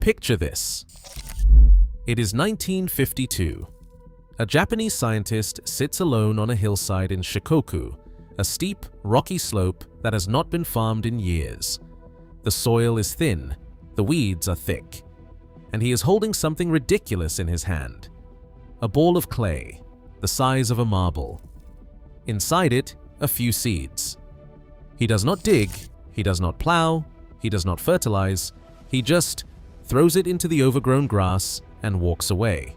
Picture this. It is 1952. A Japanese scientist sits alone on a hillside in Shikoku, a steep, rocky slope that has not been farmed in years. The soil is thin, the weeds are thick, and he is holding something ridiculous in his hand. A ball of clay, the size of a marble. Inside it, a few seeds. He does not dig, he does not plow, he does not fertilize, he just throws it into the overgrown grass and walks away.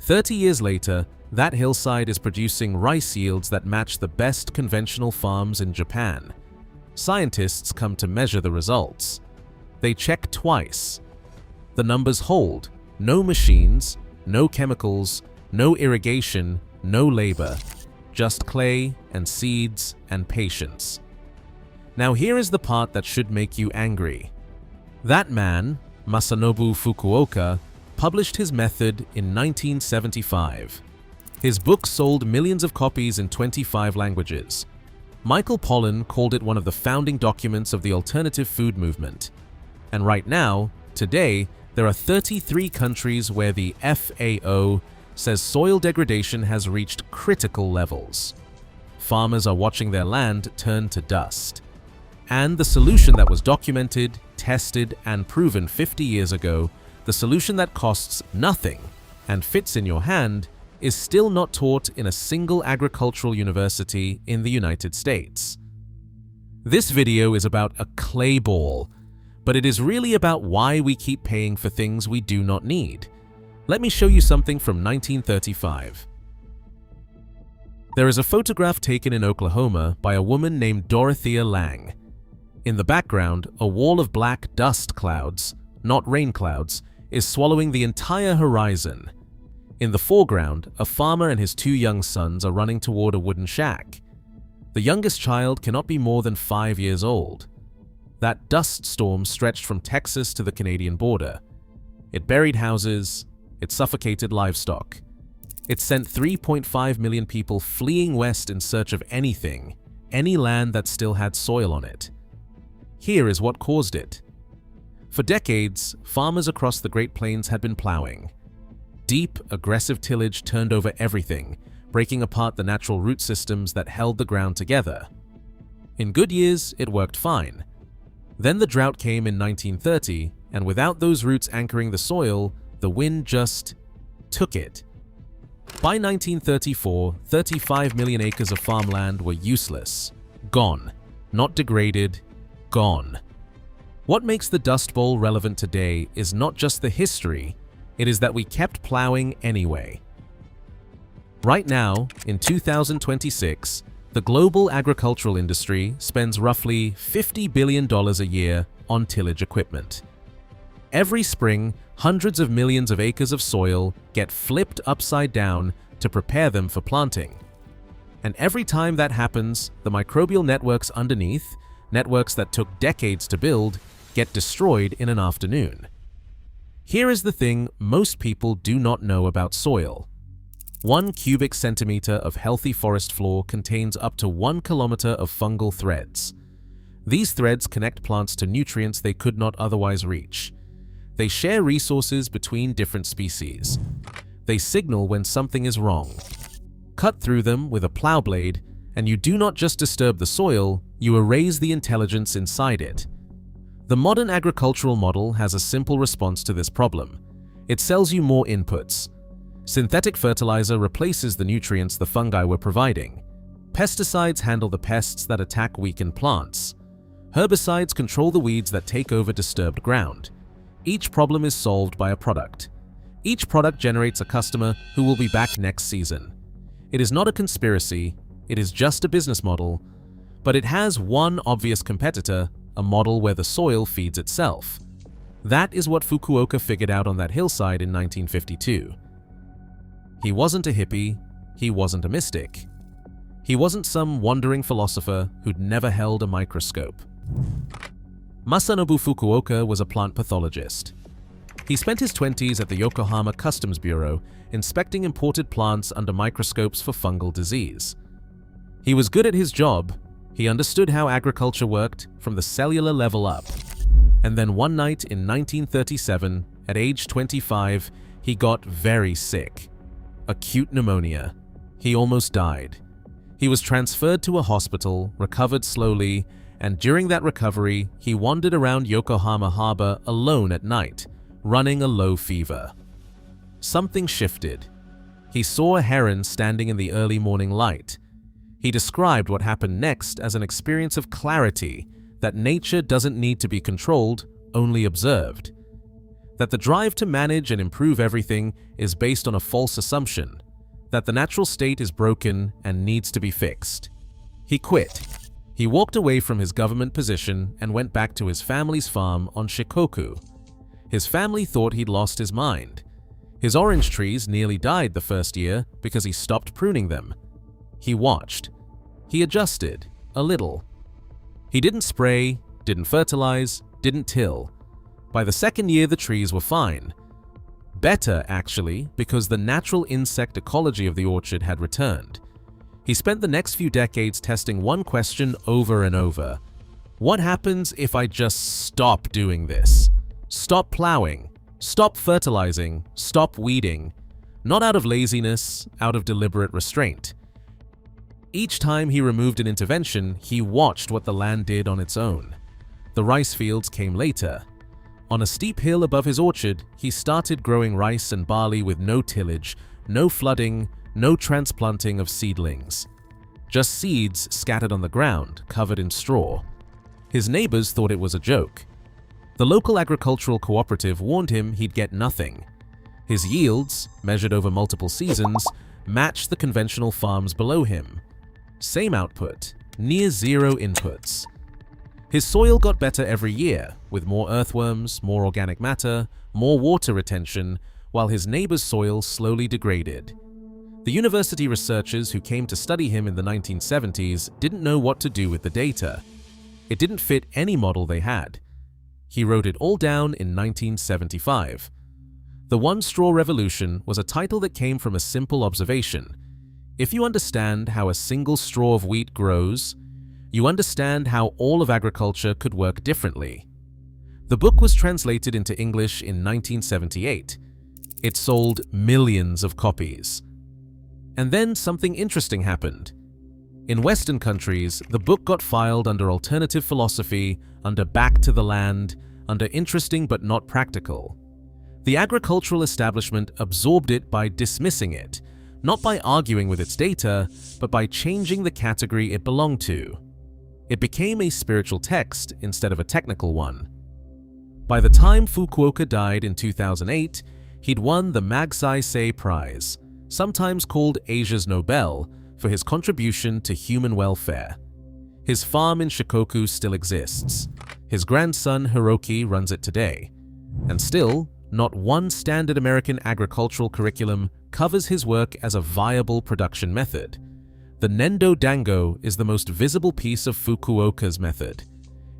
30 years later, that hillside is producing rice yields that match the best conventional farms in Japan. Scientists come to measure the results. They check twice. The numbers hold. No machines, no chemicals, no irrigation, no labor. Just clay and seeds and patience. Now here is the part that should make you angry. That man, Masanobu Fukuoka, published his method in 1975. His book sold millions of copies in 25 languages. Michael Pollan called it one of the founding documents of the alternative food movement. And right now, today, there are 33 countries where the FAO says soil degradation has reached critical levels. Farmers are watching their land turn to dust. And the solution that was documented, tested, and proven 50 years ago, the solution that costs nothing and fits in your hand, is still not taught in a single agricultural university in the United States. This video is about a clay ball, but it is really about why we keep paying for things we do not need. Let me show you something from 1935. There is a photograph taken in Oklahoma by a woman named Dorothea Lange. In the background, a wall of black dust clouds, not rain clouds, is swallowing the entire horizon. In the foreground, a farmer and his two young sons are running toward a wooden shack. The youngest child cannot be more than 5 years old. That dust storm stretched from Texas to the Canadian border. It buried houses, it suffocated livestock. It sent 3.5 million people fleeing west in search of anything, any land that still had soil on it. Here is what caused it. For decades, farmers across the Great Plains had been plowing. Deep, aggressive tillage turned over everything, breaking apart the natural root systems that held the ground together. In good years, it worked fine. Then the drought came in 1930, and without those roots anchoring the soil, the wind just took it. By 1934, 35 million acres of farmland were useless. Gone. Not degraded. Gone. What makes the Dust Bowl relevant today is not just the history, it is that we kept plowing anyway. Right now, in 2026, the global agricultural industry spends roughly $50 billion a year on tillage equipment. Every spring, hundreds of millions of acres of soil get flipped upside down to prepare them for planting. And every time that happens, the microbial networks underneath, networks that took decades to build, get destroyed in an afternoon. Here is the thing most people do not know about soil. 1 cubic centimeter of healthy forest floor contains up to 1 kilometer of fungal threads. These threads connect plants to nutrients they could not otherwise reach. They share resources between different species. They signal when something is wrong. Cut through them with a plow blade, and you do not just disturb the soil, you erase the intelligence inside it. The modern agricultural model has a simple response to this problem. It sells you more inputs. Synthetic fertilizer replaces the nutrients the fungi were providing. Pesticides handle the pests that attack weakened plants. Herbicides control the weeds that take over disturbed ground. Each problem is solved by a product. Each product generates a customer who will be back next season. It is not a conspiracy, it is just a business model, but it has one obvious competitor, a model where the soil feeds itself. That is what Fukuoka figured out on that hillside in 1952. He wasn't a hippie, he wasn't a mystic. He wasn't some wandering philosopher who'd never held a microscope. Masanobu Fukuoka was a plant pathologist. He spent his 20s at the Yokohama Customs Bureau inspecting imported plants under microscopes for fungal disease. He was good at his job. He understood how agriculture worked from the cellular level up. And then one night in 1937, at age 25, he got very sick. Acute pneumonia. He almost died. He was transferred to a hospital, recovered slowly, and during that recovery, he wandered around Yokohama harbor alone at night, running a low fever. Something shifted. He saw a heron standing in the early morning light. He described what happened next as an experience of clarity, that nature doesn't need to be controlled, only observed. That the drive to manage and improve everything is based on a false assumption, that the natural state is broken and needs to be fixed. He quit. He walked away from his government position and went back to his family's farm on Shikoku. His family thought he'd lost his mind. His orange trees nearly died the first year because he stopped pruning them. He watched. He adjusted, a little. He didn't spray, didn't fertilize, didn't till. By the second year, the trees were fine. Better, actually, because the natural insect ecology of the orchard had returned. He spent the next few decades testing one question over and over. What happens if I just stop doing this? Stop plowing, stop fertilizing, stop weeding. Not out of laziness, out of deliberate restraint. Each time he removed an intervention, he watched what the land did on its own. The rice fields came later. On a steep hill above his orchard, he started growing rice and barley with no tillage, no flooding, no transplanting of seedlings. Just seeds scattered on the ground, covered in straw. His neighbors thought it was a joke. The local agricultural cooperative warned him he'd get nothing. His yields, measured over multiple seasons, matched the conventional farms below him. Same output, near zero inputs. His soil got better every year, with more earthworms, more organic matter, more water retention, while his neighbor's soil slowly degraded. The university researchers who came to study him in the 1970s didn't know what to do with the data. It didn't fit any model they had. He wrote it all down in 1975. The One Straw Revolution was a title that came from a simple observation. If you understand how a single straw of wheat grows, you understand how all of agriculture could work differently. The book was translated into English in 1978. It sold millions of copies. And then something interesting happened. In Western countries, the book got filed under alternative philosophy, under back to the land, under interesting but not practical. The agricultural establishment absorbed it by dismissing it, not by arguing with its data, but by changing the category it belonged to. It became a spiritual text instead of a technical one. By the time Fukuoka died in 2008, he'd won the Magsaysay Prize, sometimes called Asia's Nobel, for his contribution to human welfare. His farm in Shikoku still exists. His grandson Hiroki runs it today. And still, not one standard American agricultural curriculum covers his work as a viable production method. The nendo dango is the most visible piece of Fukuoka's method.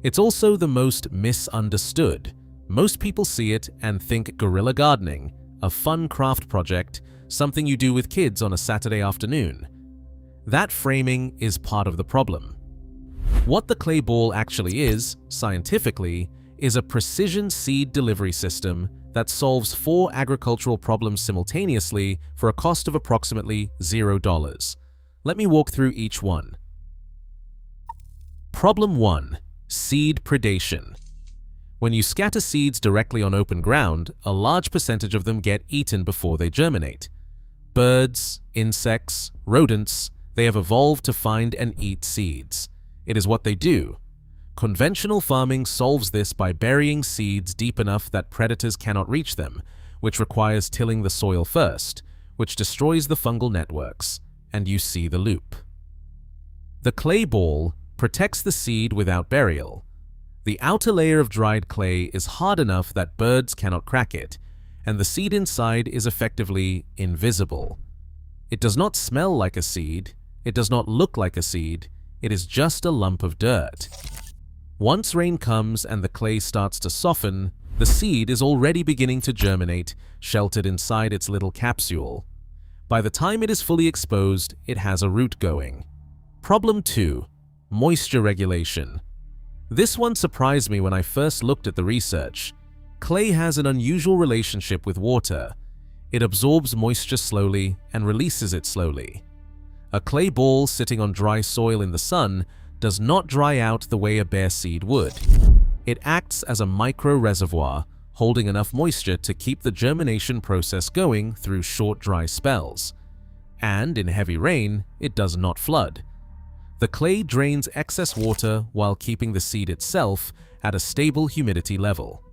It's also the most misunderstood. Most people see it and think guerrilla gardening, a fun craft project, something you do with kids on a Saturday afternoon. That framing is part of the problem. What the clay ball actually is, scientifically, is a precision seed delivery system that solves 4 agricultural problems simultaneously for a cost of approximately $0. Let me walk through each one. Problem 1. Seed predation. When you scatter seeds directly on open ground, a large percentage of them get eaten before they germinate. Birds, insects, rodents, they have evolved to find and eat seeds. It is what they do. Conventional farming solves this by burying seeds deep enough that predators cannot reach them, which requires tilling the soil first, which destroys the fungal networks, and you see the loop. The clay ball protects the seed without burial. The outer layer of dried clay is hard enough that birds cannot crack it, and the seed inside is effectively invisible. It does not smell like a seed, it does not look like a seed, it is just a lump of dirt. Once rain comes and the clay starts to soften, the seed is already beginning to germinate, sheltered inside its little capsule. By the time it is fully exposed, it has a root going. Problem 2. Moisture regulation. This one surprised me when I first looked at the research. Clay has an unusual relationship with water. It absorbs moisture slowly and releases it slowly. A clay ball sitting on dry soil in the sun does not dry out the way a bare seed would. It acts as a micro-reservoir, holding enough moisture to keep the germination process going through short dry spells. And in heavy rain, it does not flood. The clay drains excess water while keeping the seed itself at a stable humidity level.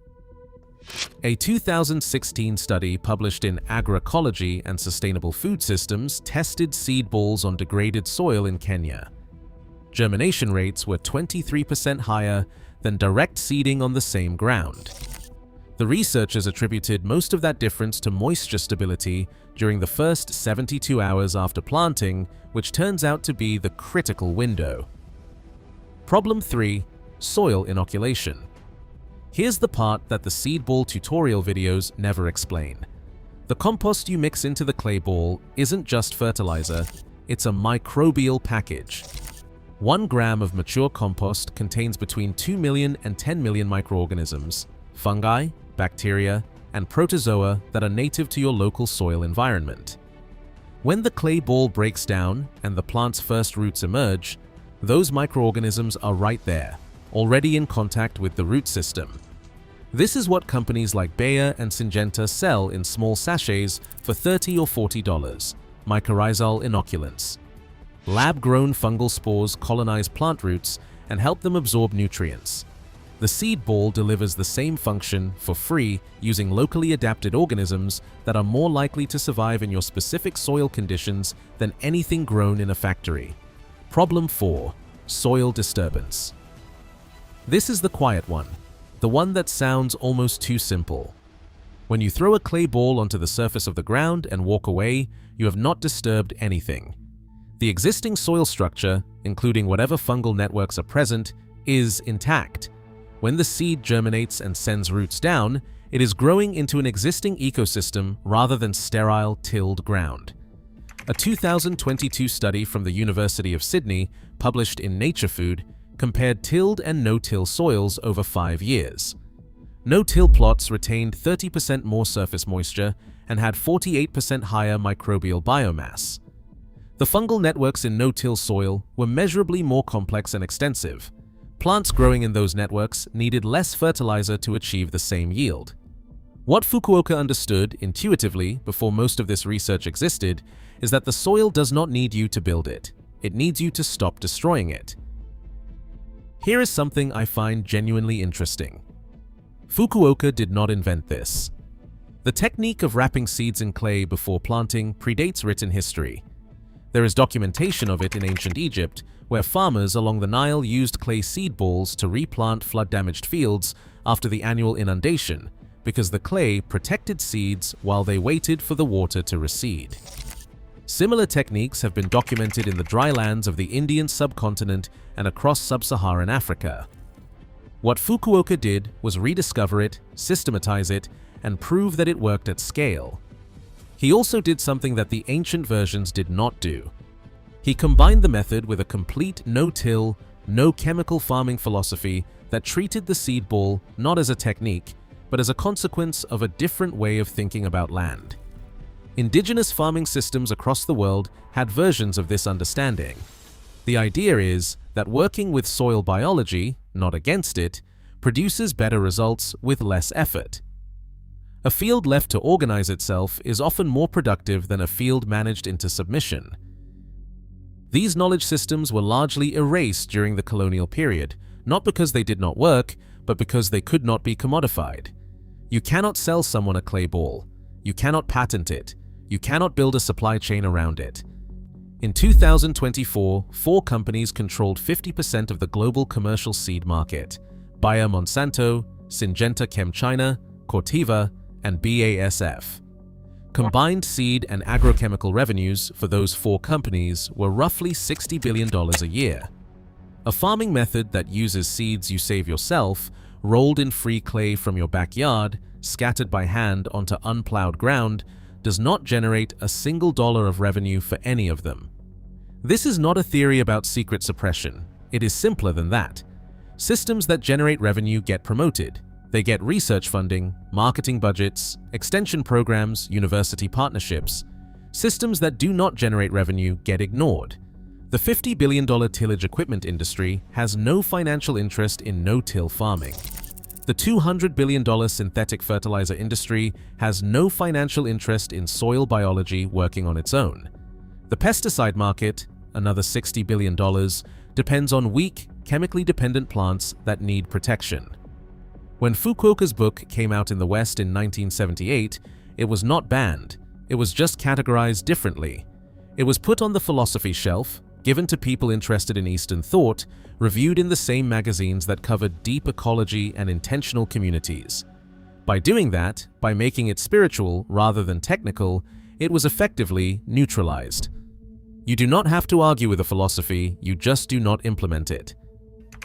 A 2016 study published in Agroecology and Sustainable Food Systems tested seed balls on degraded soil in Kenya. Germination rates were 23% higher than direct seeding on the same ground. The researchers attributed most of that difference to moisture stability during the first 72 hours after planting, which turns out to be the critical window. Problem 3. Soil inoculation. Here's the part that the seed ball tutorial videos never explain. The compost you mix into the clay ball isn't just fertilizer, it's a microbial package. 1 gram of mature compost contains between 2 million and 10 million microorganisms, fungi, bacteria, and protozoa that are native to your local soil environment. When the clay ball breaks down and the plant's first roots emerge, those microorganisms are right there, already in contact with the root system. This is what companies like Bayer and Syngenta sell in small sachets for $30 or $40, mycorrhizal inoculants. Lab-grown fungal spores colonize plant roots and help them absorb nutrients. The seed ball delivers the same function for free using locally adapted organisms that are more likely to survive in your specific soil conditions than anything grown in a factory. Problem 4. Soil disturbance. This is the quiet one, the one that sounds almost too simple. When you throw a clay ball onto the surface of the ground and walk away, you have not disturbed anything. The existing soil structure, including whatever fungal networks are present, is intact. When the seed germinates and sends roots down, it is growing into an existing ecosystem rather than sterile, tilled ground. A 2022 study from the University of Sydney, published in Nature Food, compared tilled and no-till soils over 5 years. No-till plots retained 30% more surface moisture and had 48% higher microbial biomass. The fungal networks in no-till soil were measurably more complex and extensive. Plants growing in those networks needed less fertilizer to achieve the same yield. What Fukuoka understood intuitively before most of this research existed is that the soil does not need you to build it. It needs you to stop destroying it. Here is something I find genuinely interesting. Fukuoka did not invent this. The technique of wrapping seeds in clay before planting predates written history. There is documentation of it in ancient Egypt, where farmers along the Nile used clay seed balls to replant flood-damaged fields after the annual inundation, because the clay protected seeds while they waited for the water to recede. Similar techniques have been documented in the dry lands of the Indian subcontinent and across sub-Saharan Africa. What Fukuoka did was rediscover it, systematize it, and prove that it worked at scale. He also did something that the ancient versions did not do. He combined the method with a complete no-till, no-chemical farming philosophy that treated the seed ball not as a technique, but as a consequence of a different way of thinking about land. Indigenous farming systems across the world had versions of this understanding. The idea is that working with soil biology, not against it, produces better results with less effort. A field left to organize itself is often more productive than a field managed into submission. These knowledge systems were largely erased during the colonial period, not because they did not work, but because they could not be commodified. You cannot sell someone a clay ball. You cannot patent it. You cannot build a supply chain around it. In 2024, 4 companies controlled 50% of the global commercial seed market: Bayer Monsanto, Syngenta Chem China, Corteva, and BASF. Combined seed and agrochemical revenues for those 4 companies were roughly $60 billion a year. A farming method that uses seeds you save yourself, rolled in free clay from your backyard, scattered by hand onto unplowed ground, does not generate a single dollar of revenue for any of them. This is not a theory about secret suppression. It is simpler than that. Systems that generate revenue get promoted. They get research funding, marketing budgets, extension programs, university partnerships. Systems that do not generate revenue get ignored. The $50 billion tillage equipment industry has no financial interest in no-till farming. The $200 billion synthetic fertilizer industry has no financial interest in soil biology working on its own. The pesticide market, another $60 billion, depends on weak, chemically dependent plants that need protection. When Fukuoka's book came out in the West in 1978, it was not banned. It was just categorized differently. It was put on the philosophy shelf, given to people interested in Eastern thought, reviewed in the same magazines that covered deep ecology and intentional communities. By doing that, by making it spiritual rather than technical, it was effectively neutralized. You do not have to argue with a philosophy, you just do not implement it.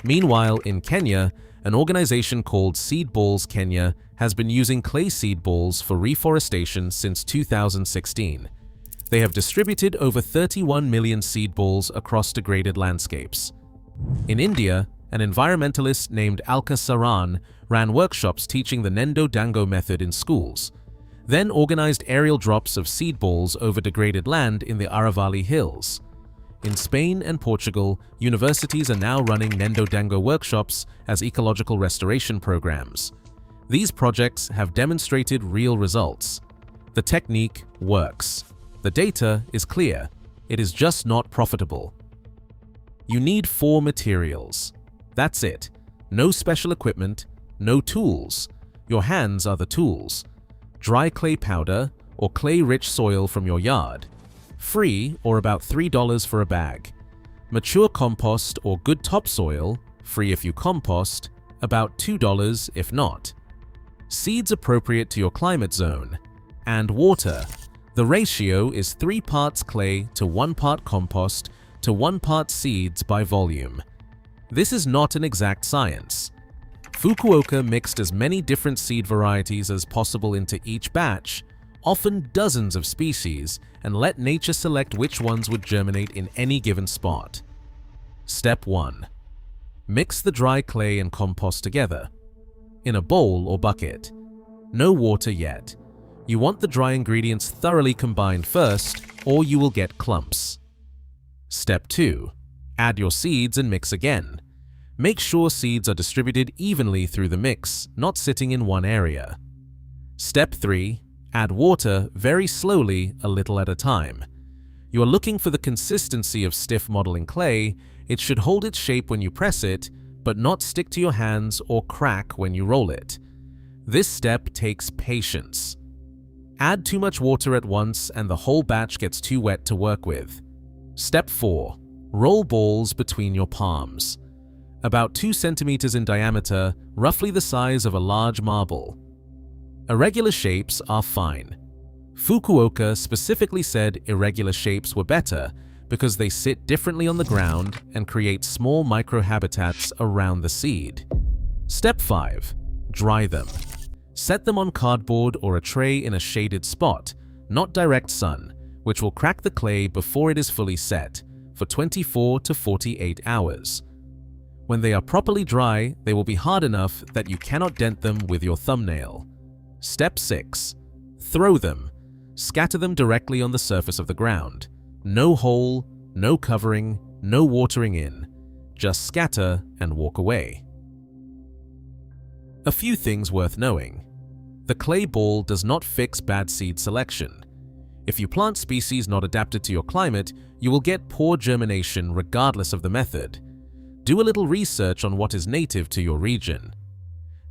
Meanwhile, in Kenya, an organization called Seed Balls Kenya has been using clay seed balls for reforestation since 2016. They have distributed over 31 million seed balls across degraded landscapes. In India, an environmentalist named Alka Saran ran workshops teaching the nendo dango method in schools, then organized aerial drops of seed balls over degraded land in the Aravalli Hills. In Spain and Portugal, universities are now running nendo dango workshops as ecological restoration programs. These projects have demonstrated real results. The technique works. The data is clear. It is just not profitable. You need 4 materials. That's it. No special equipment, no tools. Your hands are the tools. Dry clay powder or clay-rich soil from your yard. Free or about $3 for a bag. Mature compost or good topsoil, free if you compost, about $2 if not. Seeds appropriate to your climate zone. And water. The ratio is 3 parts clay to 1 part compost to 1 part seeds by volume. This is not an exact science. Fukuoka mixed as many different seed varieties as possible into each batch, often dozens of species, and let nature select which ones would germinate in any given spot. Step 1. Mix the dry clay and compost together. In a bowl or bucket. No water yet. You want the dry ingredients thoroughly combined first, or you will get clumps. Step 2. Add your seeds and mix again. Make sure seeds are distributed evenly through the mix, not sitting in one area. Step 3. Add water very slowly, a little at a time. You are looking for the consistency of stiff modeling clay. It should hold its shape when you press it, but not stick to your hands or crack when you roll it. This step takes patience. Add too much water at once and the whole batch gets too wet to work with. Step 4. Roll balls between your palms. About 2 centimeters in diameter, roughly the size of a large marble. Irregular shapes are fine. Fukuoka specifically said irregular shapes were better because they sit differently on the ground and create small microhabitats around the seed. Step 5. Dry them. Set them on cardboard or a tray in a shaded spot, not direct sun, which will crack the clay before it is fully set, for 24 to 48 hours. When they are properly dry, they will be hard enough that you cannot dent them with your thumbnail. Step 6. Throw them. Scatter them directly on the surface of the ground. No hole, no covering, no watering in. Just scatter and walk away. A few things worth knowing. The clay ball does not fix bad seed selection. If you plant species not adapted to your climate, you will get poor germination regardless of the method. Do a little research on what is native to your region.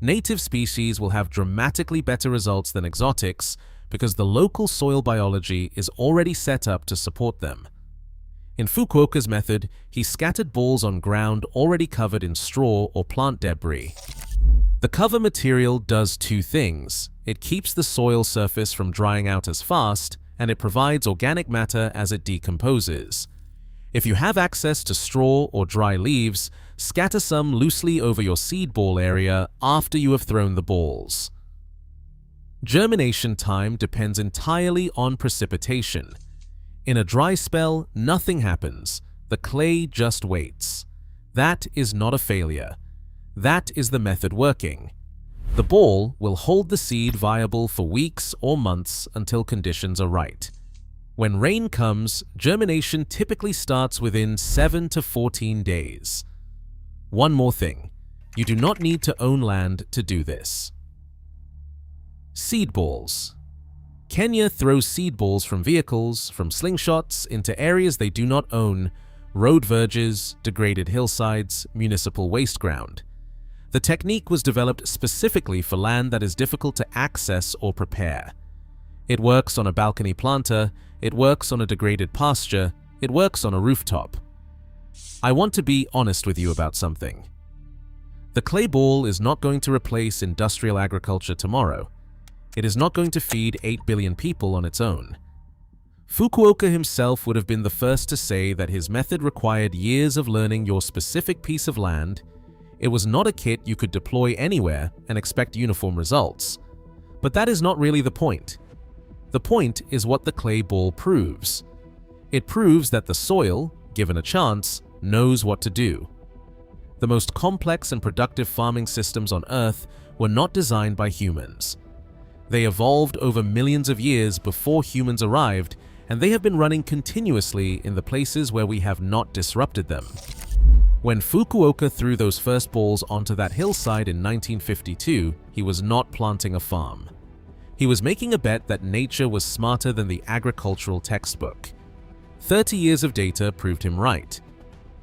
Native species will have dramatically better results than exotics because the local soil biology is already set up to support them. In Fukuoka's method, he scattered balls on ground already covered in straw or plant debris. The cover material does 2 things. It keeps the soil surface from drying out as fast, and it provides organic matter as it decomposes. If you have access to straw or dry leaves, scatter some loosely over your seed ball area after you have thrown the balls. Germination time depends entirely on precipitation. In a dry spell, nothing happens. The clay just waits. That is not a failure. That is the method working. The ball will hold the seed viable for weeks or months until conditions are right. When rain comes, germination typically starts within 7 to 14 days. One more thing, you do not need to own land to do this. Seed balls. Kenya throws seed balls from vehicles, from slingshots, into areas they do not own, road verges, degraded hillsides, municipal waste ground. The technique was developed specifically for land that is difficult to access or prepare. It works on a balcony planter, it works on a degraded pasture, it works on a rooftop. I want to be honest with you about something. The clay ball is not going to replace industrial agriculture tomorrow. It is not going to feed 8 billion people on its own. Fukuoka himself would have been the first to say that his method required years of learning your specific piece of land. It was not a kit you could deploy anywhere and expect uniform results. But that is not really the point. The point is what the clay ball proves. It proves that the soil, given a chance, knows what to do. The most complex and productive farming systems on Earth were not designed by humans. They evolved over millions of years before humans arrived, and they have been running continuously in the places where we have not disrupted them. When Fukuoka threw those first balls onto that hillside in 1952, he was not planting a farm. He was making a bet that nature was smarter than the agricultural textbook. 30 years of data proved him right.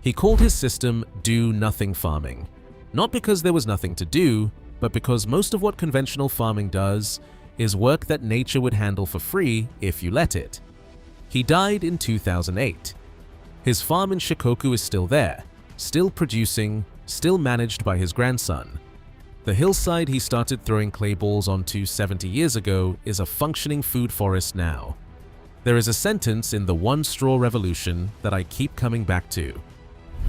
He called his system do-nothing farming, not because there was nothing to do, but because most of what conventional farming does is work that nature would handle for free if you let it. He died in 2008. His farm in Shikoku is still there, still producing, still managed by his grandson. The hillside he started throwing clay balls onto 70 years ago is a functioning food forest now. There is a sentence in the One Straw Revolution that I keep coming back to.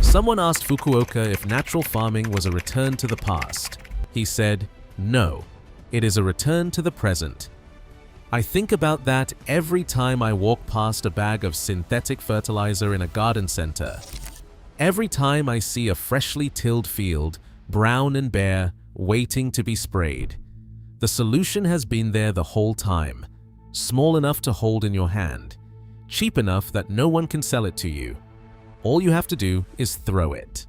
Someone asked Fukuoka if natural farming was a return to the past. He said, "No, it is a return to the present." I think about that every time I walk past a bag of synthetic fertilizer in a garden center. Every time I see a freshly tilled field, brown and bare, waiting to be sprayed. The solution has been there the whole time, small enough to hold in your hand, cheap enough that no one can sell it to you. All you have to do is throw it.